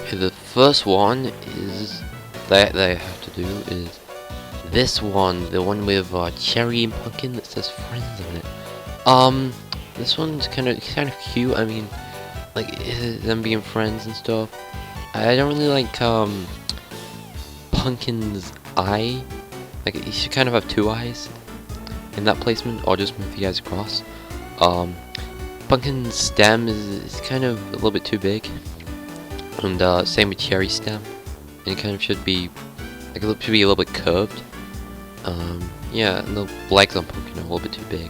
Okay, the first one is that I have to do is this one, the one with cherry and pumpkin that says friends on it. This one's kind of cute. I mean, like them being friends and stuff. I don't really like Pumpkin's eye. Like he should kind of have two eyes in that placement, or just move the eyes across. Pumpkin's stem is kind of a little bit too big, and same with cherry stem. And it kind of should be like it should be a little bit curved. Yeah, and the legs on Pumpkin are a little bit too big.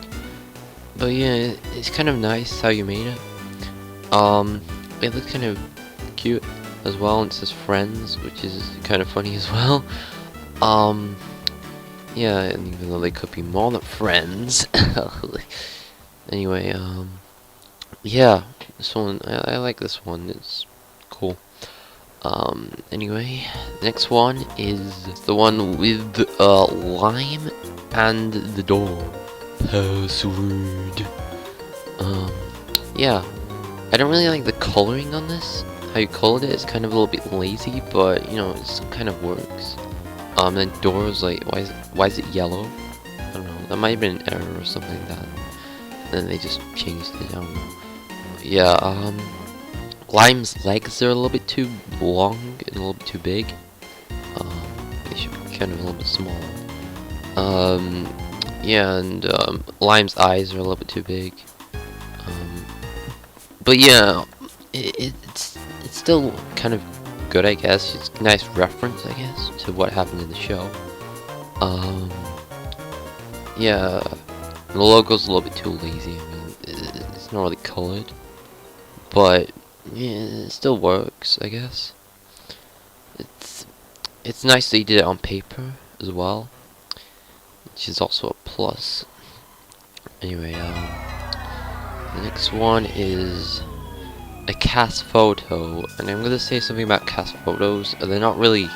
But yeah, it's kind of nice how you made it. It looks kind of cute as well, and it says friends, which is kind of funny as well. Yeah, and even though they could be more than friends. Anyway, yeah, this one, I like this one, it's cool. Anyway, next one is the one with lime and the door. Password. Yeah, I don't really like the coloring on this. How you colored it is kind of a little bit lazy, but you know, it still kind of works. Then doors, like, why is it yellow? I don't know, that might have been an error or something like that. Then they just changed it, I don't know. Yeah, Lime's legs are a little bit too long and a little bit too big. They should be kind of a little bit smaller. Yeah, and Lime's eyes are a little bit too big. But yeah, it's still kind of good, I guess. It's a nice reference, I guess, to what happened in the show. Yeah, the logo's a little bit too lazy. I mean, it's not really colored, but yeah, it still works, I guess. It's nice that you did it on paper as well, which is also a plus. Anyway, the next one is a cast photo, and I'm gonna say something about cast photos. They're not really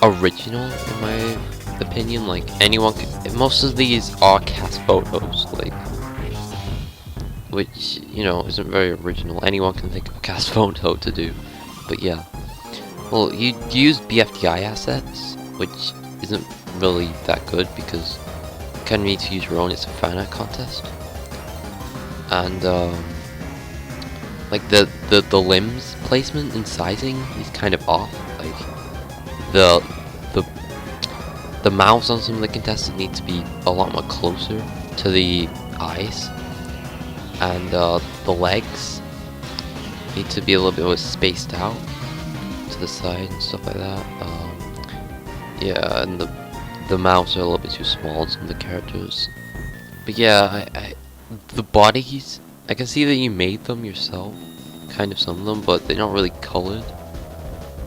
original in my opinion. Like anyone could, most of these are cast photos, like, which, you know, isn't very original. Anyone can think of a cast photo to do, but yeah. Well, you use BFDI assets, which isn't really that good because you kind of need to use your own. It's a fan art contest, and like the limbs placement and sizing is kind of off. Like the mouths on some of the contestants need to be a lot more closer to the eyes, and the legs need to be a little bit more spaced out to the side and stuff like that. Yeah, and the mouths are a little bit too small on some of the characters. But yeah, the bodies, I can see that you made them yourself, kind of some of them, but they're not really colored.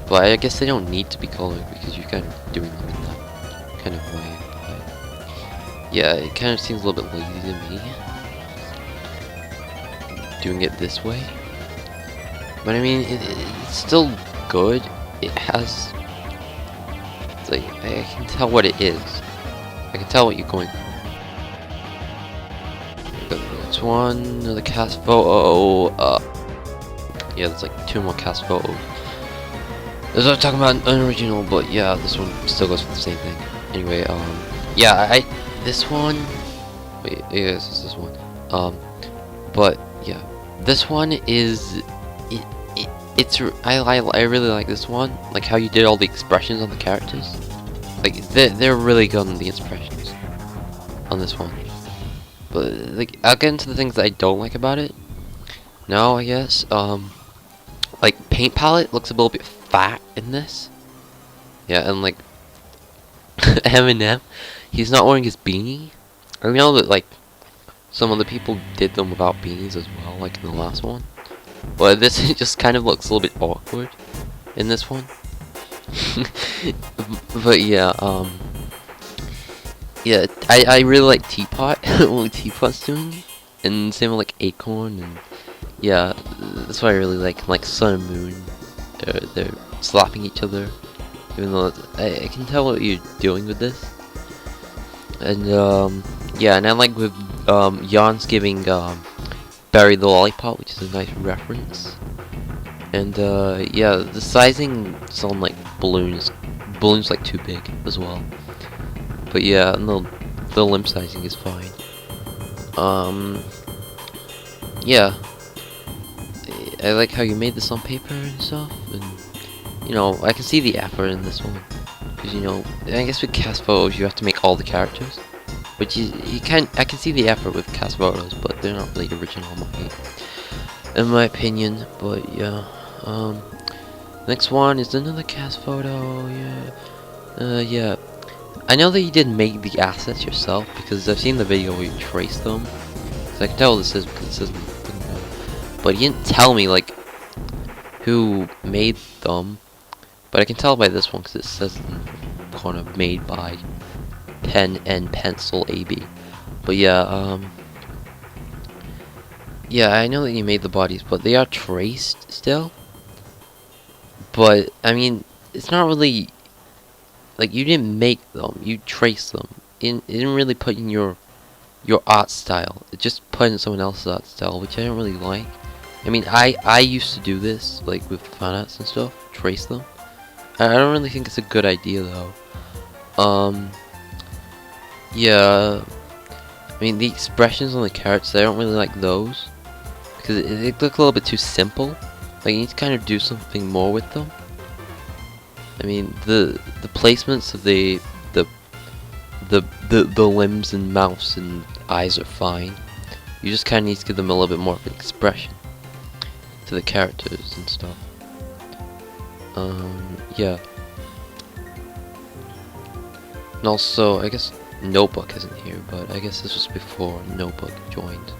But I guess they don't need to be colored because you're kind of doing them in that kind of way. But yeah, it kind of seems a little bit lazy to me, doing it this way. But I mean, it's still good. It has, it's like, I can tell what it is. I can tell what you're going for. This one, another cast photo. Yeah, there's like 2 more cast photos. That's what I'm talking about, unoriginal, but yeah, this one still goes for the same thing. Anyway, yeah, this one, wait, yes, it's this one. But yeah, this one is, I really like this one, like how you did all the expressions on the characters. Like they're really good on the expressions on this one. But like, I'll get into the things that I don't like about it now, I guess. Like paint palette looks a little bit fat in this. Yeah, and like Eminem, he's not wearing his beanie. I know that like some other people did them without beanies as well, like in the last one. But this just kind of looks a little bit awkward in this one. But yeah, yeah, I really like Teapot, what Teapot's doing, and same with like Acorn, and yeah, that's what I really like Sun and Moon. They're slapping each other, even though I can tell what you're doing with this. And yeah, and I like with Jan's giving Barry the Lollipop, which is a nice reference. And yeah, the sizing is on like balloons like too big as well. But yeah, and the limb sizing is fine. Yeah, I like how you made this on paper and stuff, and you know, I can see the effort in this one. Because, you know, I guess with cast photos you have to make all the characters. Which I can see the effort with cast photos, but they're not really original in my opinion. But yeah, next one is another cast photo. Yeah, yeah. I know that you didn't make the assets yourself because I've seen the video where you trace them. So I can tell this is because it says, but you didn't tell me like who made them. But I can tell by this one because it says kind of made by Pen and Pencil AB. But yeah, yeah, I know that you made the bodies, but they are traced still. But I mean, it's not really like you didn't make them; you traced them. It didn't really put in your art style. It just put in someone else's art style, which I don't really like. I mean, I used to do this like with fan arts and stuff, trace them. I don't really think it's a good idea though. Yeah, I mean the expressions on the characters, I don't really like those because they look a little bit too simple. Like you need to kind of do something more with them. I mean the placements of the limbs and mouths and eyes are fine. You just kind of need to give them a little bit more of an expression to the characters and stuff. Yeah. And also, I guess Notebook isn't here, but I guess this was before Notebook joined.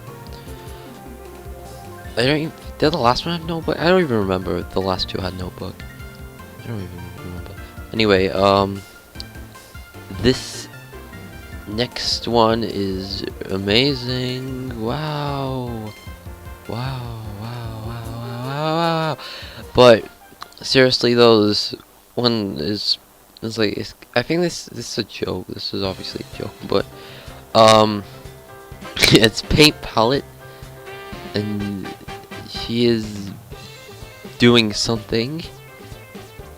I don't even... Did the last one have Notebook? I don't even remember if the last two had Notebook. I don't even remember. Anyway, this next one is amazing. Wow. Wow, wow, wow, wow, wow, wow. But seriously though, this one is like I think this is a joke. This is obviously a joke, but it's paint palette, and she is doing something.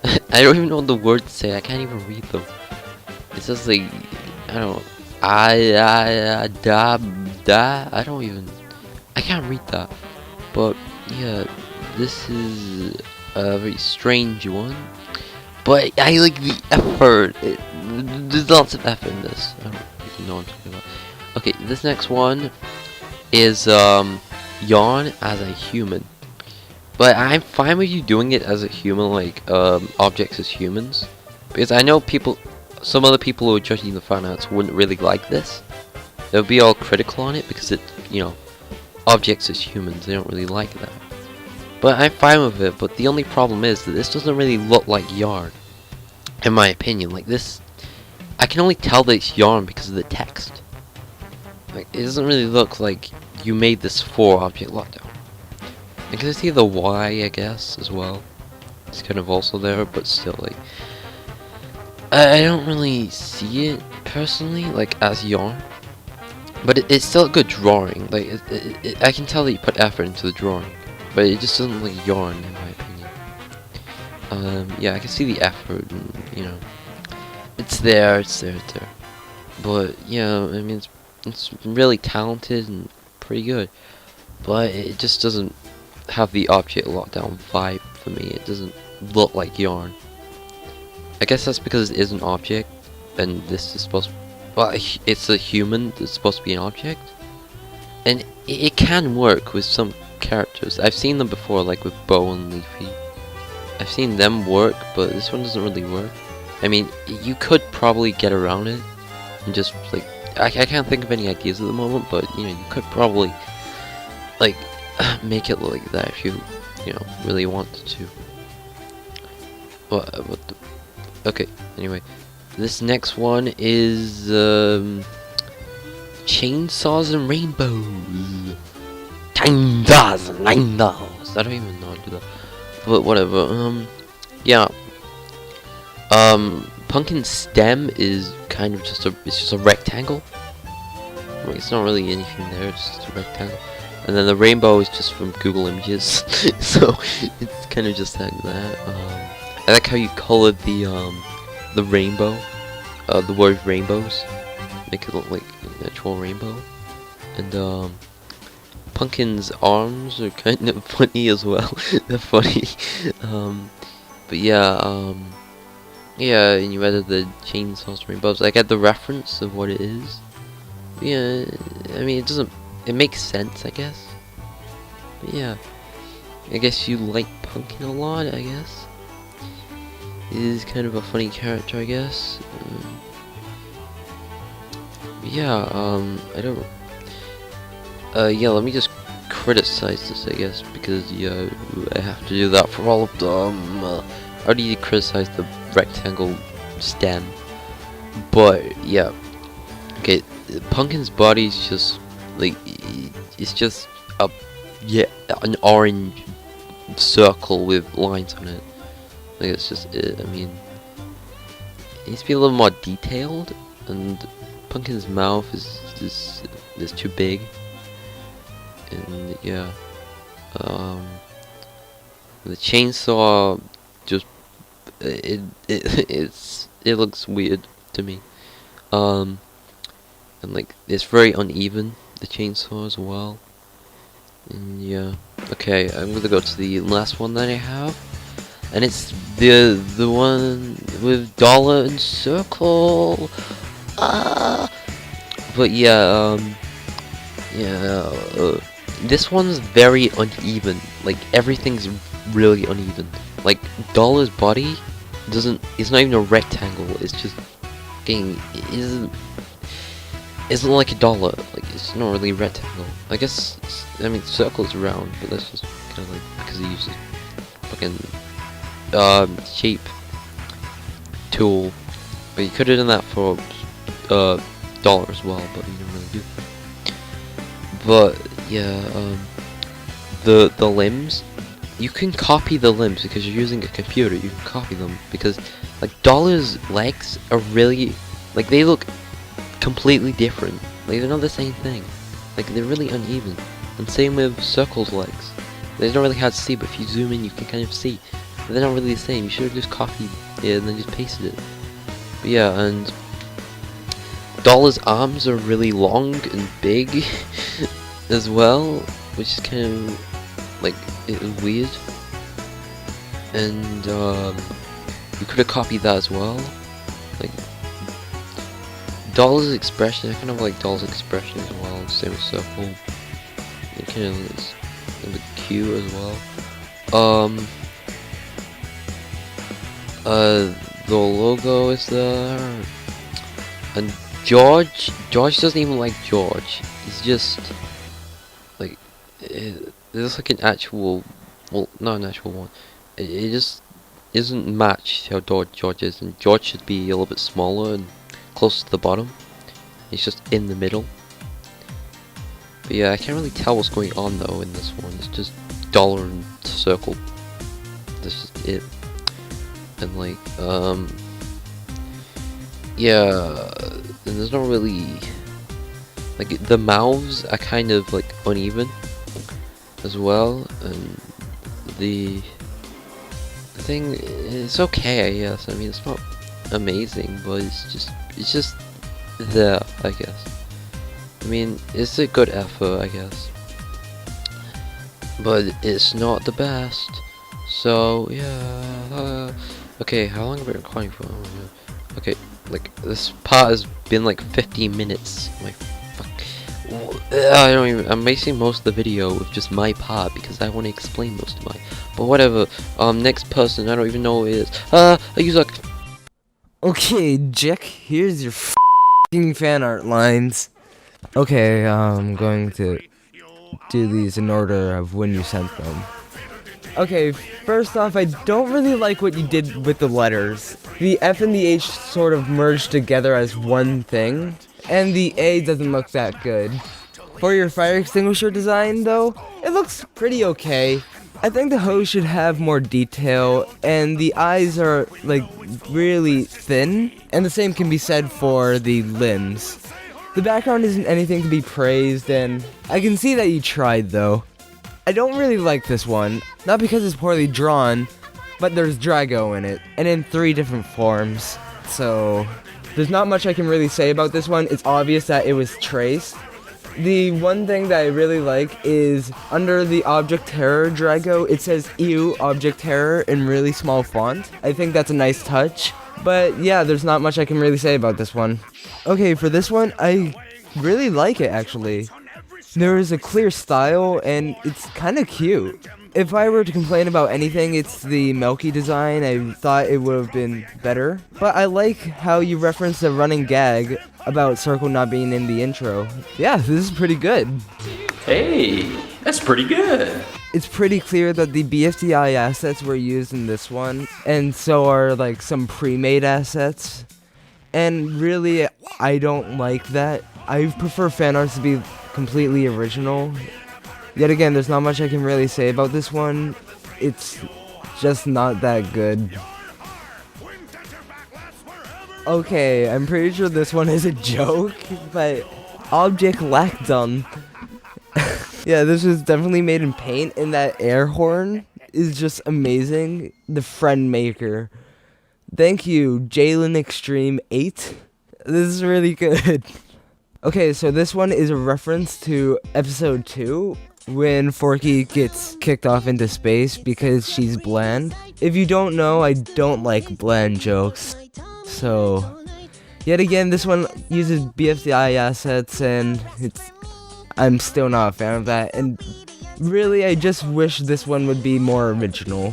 I don't even know what the words say. I can't even read them. It says like I don't know. I don't even. I can't read that. But yeah, this is a very strange one. But I like the effort. There's lots of effort in this. I don't even know what I'm talking about. Okay, this next one is Yawn as a human. But I'm fine with you doing it as a human, like objects as humans, because I know people, some other people who are judging the fan arts wouldn't really like this. They'll be all critical on it because it, you know, objects as humans. They don't really like that. But I'm fine with it. But the only problem is that this doesn't really look like yarn, in my opinion. Like this, I can only tell that it's yarn because of the text. Like it doesn't really look like you made this for Object Lockdown. I can see the Y, I guess, as well. It's kind of also there, but still, like, I don't really see it personally, like as yarn. But it's still a good drawing. Like I can tell that you put effort into the drawing, but it just doesn't look like yarn, in my opinion. Yeah, I can see the effort, and, you know, it's there, it's there. But yeah, I mean, it's really talented and pretty good, but it just doesn't have the Object Lockdown vibe for me. It doesn't look like yarn. I guess that's because it is an object, and this is supposed to, well, it's a human that's supposed to be an object, and it can work with some characters. I've seen them before, like with Bo and Leafy. I've seen them work, but this one doesn't really work. I mean, you could probably get around it and just like, I can't think of any ideas at the moment, but you know, you could probably like make it look like that if you know, really wanted to. Okay, anyway. This next one is chainsaws and rainbows. Chainsaws and rainbows. I don't even know how to do that. But whatever. Yeah. Pumpkin stem is kind of just a rectangle. Like, it's not really anything there, it's just a rectangle. And then the rainbow is just from Google Images, so it's kind of just like that. I like how you colored the rainbow, the word rainbows, make it look like an actual rainbow. And Pumpkin's arms are kind of funny as well. They're funny. But yeah, yeah, and you added the chainsaws rainbows. I get the reference of what it is. Yeah, I mean, it makes sense, I guess. But yeah, I guess you like Pumpkin a lot, I guess. He is kind of a funny character, I guess. Yeah, I don't... yeah, let me just criticize this, I guess, because, yeah, I have to do that for all of them. I already criticized the rectangle stem, but, yeah. Okay, Pumpkin's body is just, like, it's just an orange circle with lines on it. Like, it's just it. I mean, it needs to be a little more detailed, and Pumpkin's mouth is too big. And yeah, the chainsaw just it looks weird to me. And like it's very uneven, the chainsaw as well. And yeah, okay, I'm gonna go to the last one that I have, and it's the one with dollar and circle. But yeah, this one's very uneven. Like everything's really uneven. Like Dollar's body it's not even a rectangle. It's just getting isn't like a dollar. Like it's not really a rectangle. I guess I mean circle's round, but that's just kind of like because he uses fucking shape tool. But you could have done that for dollar as well, but you didn't really do that. But yeah, the limbs, you can copy the limbs because you're using a computer. You can copy them because like Dollar's legs are really like they look completely different. Like they're not the same thing. Like they're really uneven. And same with Circle's legs. They don't really hard to see, but if you zoom in, you can kind of see. But they're not really the same. You should have just copied it and then just pasted it. But yeah, and Dollar's arms are really long and big as well, which is kind of like weird. And you could have copied that as well. Like Dollar's expression, I kind of like Dollar's expression as well. Same with Circle. It kind of is a bit cute as well. The logo is there, and George doesn't even like George. He's just like it looks like an actual, well, not an actual one. It just isn't matched how George is, and George should be a little bit smaller and closer to the bottom. He's just in the middle. But yeah, I can't really tell what's going on though in this one. It's just Dollar and Circle. That's just it. And like, yeah, and there's not really, like, the mouths are kind of like uneven as well, and the thing is okay, I guess. I mean, it's not amazing, but it's just there, I guess. I mean, it's a good effort, I guess, but it's not the best. So yeah, okay, how long have I been recording for? Oh, yeah. Okay, like this part has been like 15 minutes. My fuck, I don't even. I'm basing most of the video with just my part because I want to explain most of mine. But whatever. Next person, I don't even know who it is. I use like. Okay, Jack, here's your f***ing fan art lines. Okay, I'm going to do these in order of when you sent them. Okay, first off, I don't really like what you did with the letters. The F and the H sort of merged together as one thing, and the A doesn't look that good. For your fire extinguisher design, though, it looks pretty okay. I think the hose should have more detail, and the eyes are, like, really thin, and the same can be said for the limbs. The background isn't anything to be praised, and I can see that you tried, though. I don't really like this one, not because it's poorly drawn, but there's Drago in it, and in 3 different forms. So, there's not much I can really say about this one. It's obvious that it was traced. The one thing that I really like is under the Object Terror Drago, it says Ew Object Terror in really small font. I think that's a nice touch. But yeah, there's not much I can really say about this one. Okay, for this one, I really like it actually. There is a clear style and it's kind of cute. If I were to complain about anything, it's the Melky design. I thought it would have been better. But I like how you reference the running gag about Circle not being in the intro. Yeah, this is pretty good. Hey, that's pretty good. It's pretty clear that the BFDI assets were used in this one, and so are like some pre-made assets. And really, I don't like that. I prefer fan arts to be completely original. Yet again, there's not much I can really say about this one. It's just not that good. Okay, I'm pretty sure this one is a joke, but Object Lacdon. Yeah, this was definitely made in paint, and that air horn is just amazing. The Friend Maker. Thank you, Jalen Extreme 8. This is really good. Okay, so this one is a reference to episode 2, when Forky gets kicked off into space because she's bland. If you don't know, I don't like bland jokes. So, yet again, this one uses BFDI assets, and I'm still not a fan of that. And really, I just wish this one would be more original.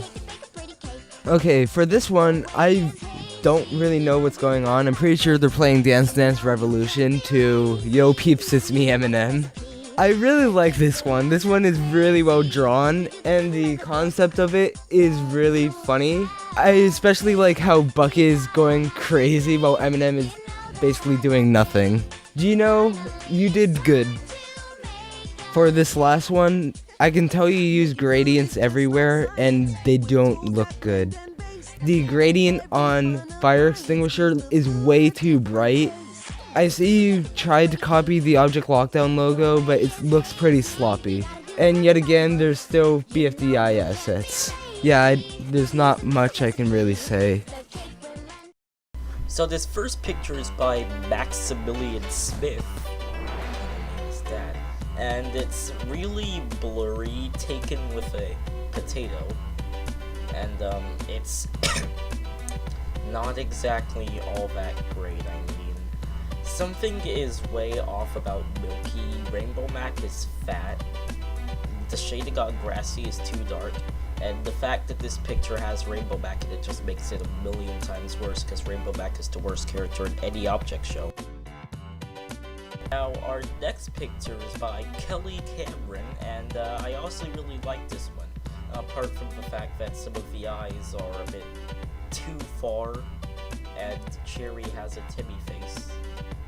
Okay, for this one, I don't really know what's going on. I'm pretty sure they're playing Dance Dance Revolution to Yo Peeps It's Me Eminem. I really like this one. This one is really well drawn, and the concept of it is really funny. I especially like how Buck is going crazy while Eminem is basically doing nothing. Gino, you did good. For this last one, I can tell you use gradients everywhere, and they don't look good. The gradient on Fire Extinguisher is way too bright. I see you tried to copy the Object Lockdown logo, but it looks pretty sloppy. And yet again, there's still BFDI assets. Yeah, there's not much I can really say. So this first picture is by Maximilian Smith. Is that? And it's really blurry, taken with a potato. And it's not exactly all that great. I mean, something is way off about Milky. Rainbow Mac is fat. The shading on Grassy is too dark. And the fact that this picture has Rainbow Mac in it just makes it a million times worse, because Rainbow Mac is the worst character in any object show. Now, our next picture is by Kelly Cameron, and I also really like this one. Apart from the fact that some of the eyes are a bit too far, and Cherry has a Timmy face,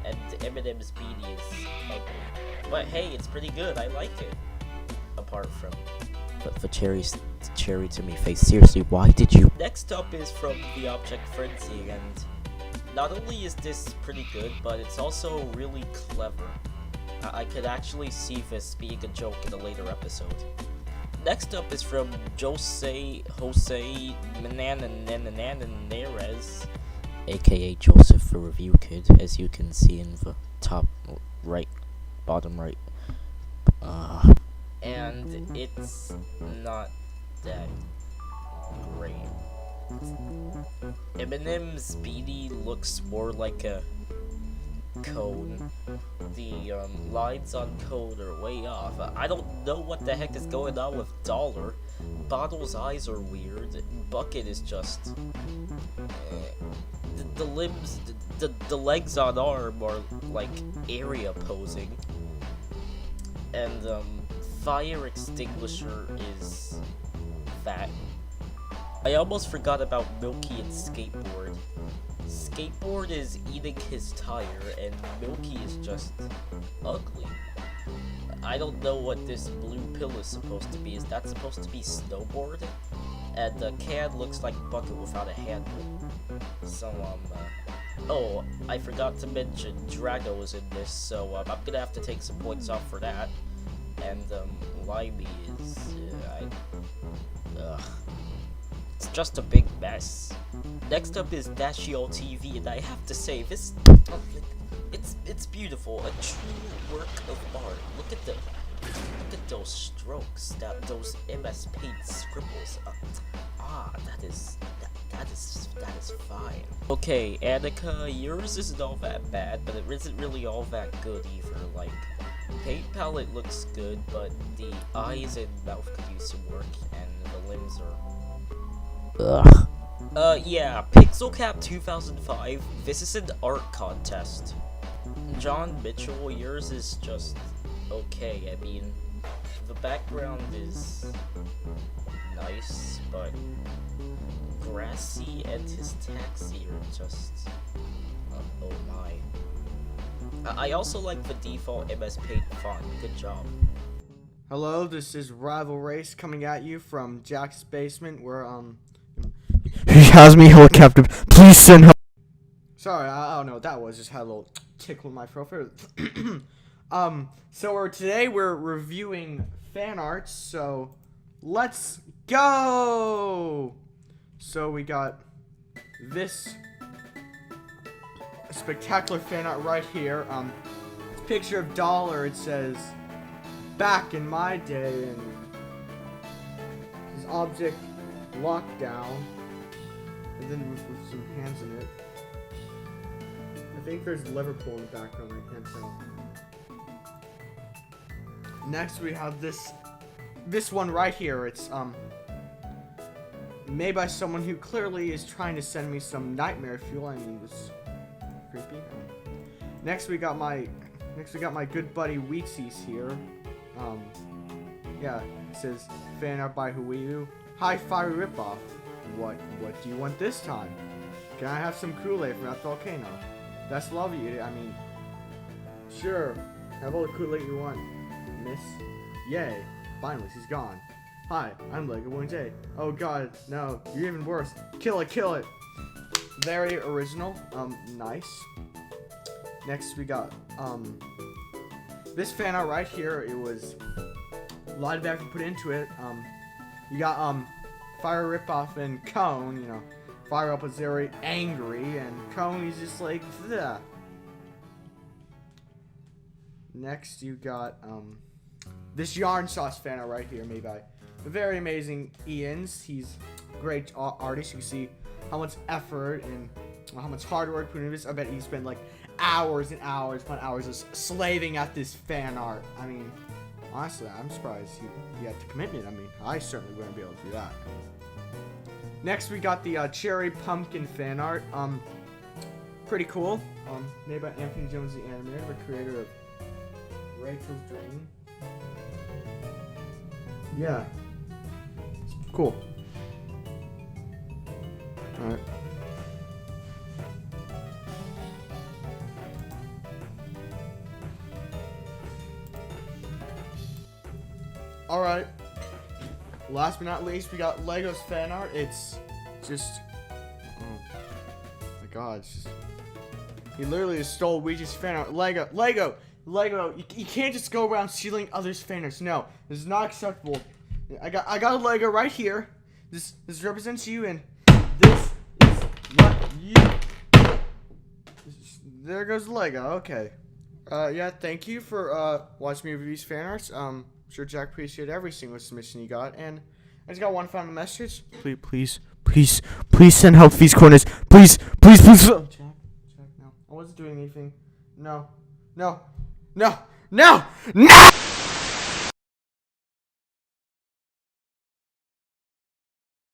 and Eminem's beanie is ugly. But hey, it's pretty good, I like it. Apart from... But the Cherry Timmy face, seriously, why did you... Next up is from The Object Frenzy, and not only is this pretty good, but it's also really clever. I could actually see this being a joke in a later episode. Next up is from Jose Menanananananarez, aka Joseph the Review Kid, as you can see in the top right, bottom right. And it's not that great. Eminem's beanie looks more like a cone. The lines on code are way off. I don't know what the heck is going on with Dollar. Bottle's eyes are weird. Bucket is just... The limbs, the legs on arm are like area posing. And Fire Extinguisher is fat. I almost forgot about Milky and Skateboard. Skateboard is eating his tire, and Milky is just ugly. I don't know what this blue pill is supposed to be. Is that supposed to be Snowboard? And the can looks like a bucket without a handle. So, oh, I forgot to mention Drago is in this, so, I'm gonna have to take some points off for that. And, Limey is, it's just a big mess. Next up is Dashiell TV, and I have to say, this, it's beautiful, a true work of art. Look at those strokes, those MS Paint scribbles. That is fine. Okay, Annika, yours isn't all that bad, but it isn't really all that good either. Like, paint palette looks good, but the eyes and mouth could use some work, and the limbs are... Ugh. Yeah, PixelCap 2005, this is an art contest. John Mitchell, yours is just okay. I mean, the background is nice, but grassy and his taxi are just... oh my. I also like the default MS Paint font. Good job. Hello, this is Rival Race coming at you from Jack's basement where, He has me held captive. Please send help. Sorry, I don't know what that was. Just had a little tickle in my throat. So today we're reviewing fan art, so let's go! So we got this spectacular fan art right here. Picture of Dollar. It says, back in my day, and his object lockdown, and then with some hands in it. I think there's Liverpool in the background, I can't tell. Next we have this one right here. It's made by someone who clearly is trying to send me some nightmare fuel. I mean, this creepy. Next we got my good buddy Wheatsies here. Yeah, it says fan art by Huiyu. Hi, fiery ripoff. What do you want this time? Can I have some Kool-Aid from that volcano? That's lovely. I mean, sure. Have all the Kool-Aid you want, miss. Yay. Finally, she's gone. Hi, I'm Lego Wednesday. Oh god, no, you're even worse. Kill it. Very original. Nice. Next we got, this fan art right here. It was a lot of effort put into it. You got, Fire Ripoff and Cone, you know. Fire Up was very angry, and Cone is just like, bleh. Next you got, this Yarn Sauce fan art right here, made by the very amazing Ian's. He's a great artist. You can see how much effort and how much hard work put into this. I bet he spent like hours and hours upon hours just slaving at this fan art. I mean, honestly, I'm surprised he had the commitment. I mean, I certainly wouldn't be able to do that. Next, we got the Cherry Pumpkin fan art. Pretty cool. Made by Anthony Jones, the animator, the creator of Rachel's Dream. Yeah. It's cool. Alright. Alright. Last but not least, we got Lego's fan art. It's just... oh my god, it's just... he literally just stole Ouija's fan art. Lego! You can't just go around stealing others' fan arts. No, this is not acceptable. I got a Lego right here. This represents you, and this is what you... there goes Lego. Okay. Yeah, thank you for watching me review these fan arts. Sure Jack appreciated every single submission you got, and I just got one final message. Please send help to these corners. Please. Jack, no. I wasn't doing anything. No.